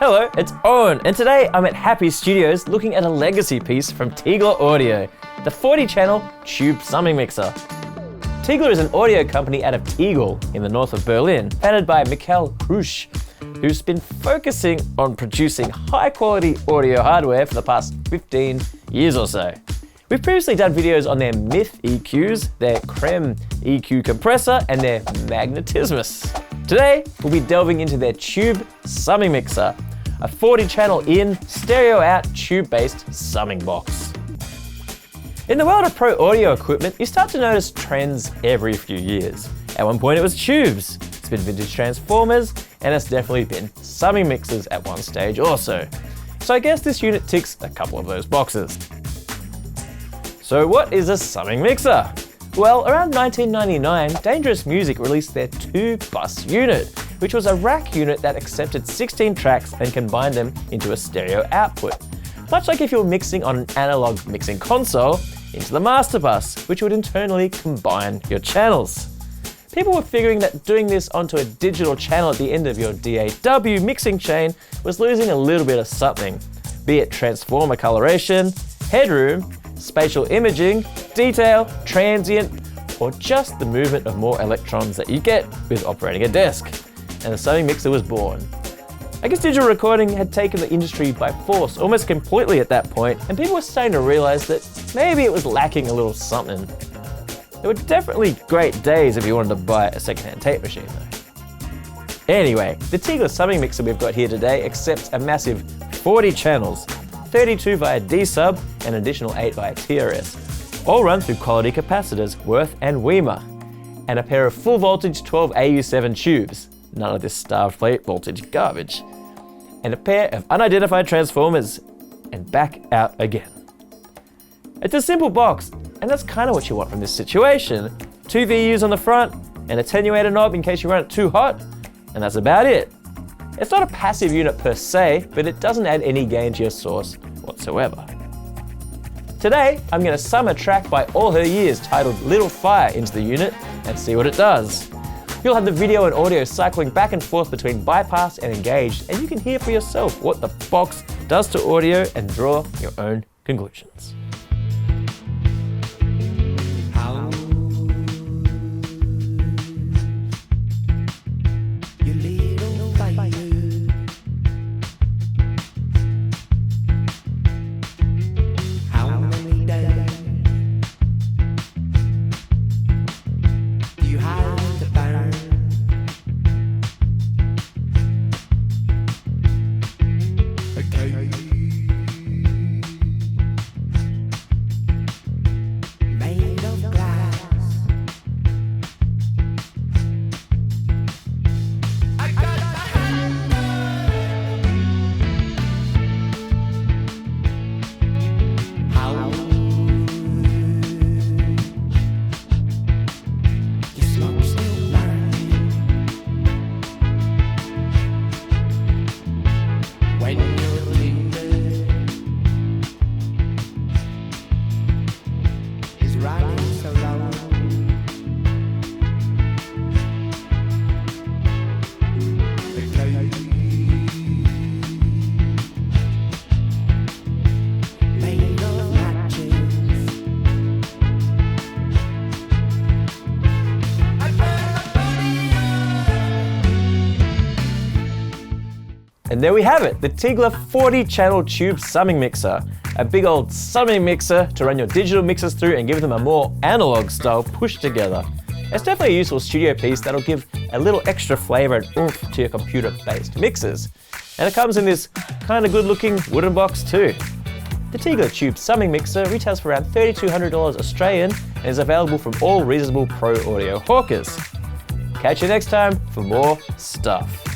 Hello, it's Owen, and today I'm at Happy Studios looking at a legacy piece from Tegeler Audio, the 40-channel tube summing mixer. Tegeler is an audio company out of Tegel in the north of Berlin, founded by Michael Krusch, who's been focusing on producing high-quality audio hardware for the past 15 years or so. We've previously done videos on their Myth EQs, their Creme EQ compressor, and their Magnetismus. Today, we'll be delving into their tube summing mixer, a 40-channel in, stereo out, tube-based summing box. In the world of pro audio equipment, you start to notice trends every few years. At one point it was tubes, it's been vintage transformers, and it's definitely been summing mixers at one stage also. So I guess this unit ticks a couple of those boxes. So what is a summing mixer? Well, around 1999, Dangerous Music released their 2-bus unit, which was a rack unit that accepted 16 tracks and combined them into a stereo output. Much like if you were mixing on an analog mixing console into the master bus, which would internally combine your channels. People were figuring that doing this onto a digital channel at the end of your DAW mixing chain was losing a little bit of something, be it transformer coloration, headroom, spatial imaging, detail, transient, or just the movement of more electrons that you get with operating a desk. And the summing mixer was born. I guess digital recording had taken the industry by force almost completely at that point, and people were starting to realize that maybe it was lacking a little something. There were definitely great days if you wanted to buy a secondhand tape machine though. Anyway, the Tegeler summing mixer we've got here today accepts a massive 40 channels, 32 via D-sub and an additional 8 via TRS, all run through quality capacitors Wurth and WIMA, and a pair of full voltage 12 AU7 tubes, none of this starved plate voltage garbage, and a pair of unidentified transformers, and back out again. It's a simple box, and that's kind of what you want from this situation. 2 VUs on the front, an attenuator knob in case you run it too hot, and that's about it. It's not a passive unit per se, but it doesn't add any gain to your source whatsoever. Today, I'm going to sum a track by All Her Years titled Little Fire into the unit and see what it does. You'll have the video and audio cycling back and forth between bypass and engaged, and you can hear for yourself what the box does to audio and draw your own conclusions. And there we have it, the Tegeler 40-channel tube summing mixer. A big old summing mixer to run your digital mixers through and give them a more analog style push together. It's definitely a useful studio piece that'll give a little extra flavour and oomph to your computer-based mixers. And it comes in this kind of good-looking wooden box too. The Tegeler tube summing mixer retails for around $3,200 Australian and is available from all reasonable pro audio hawkers. Catch you next time for more stuff.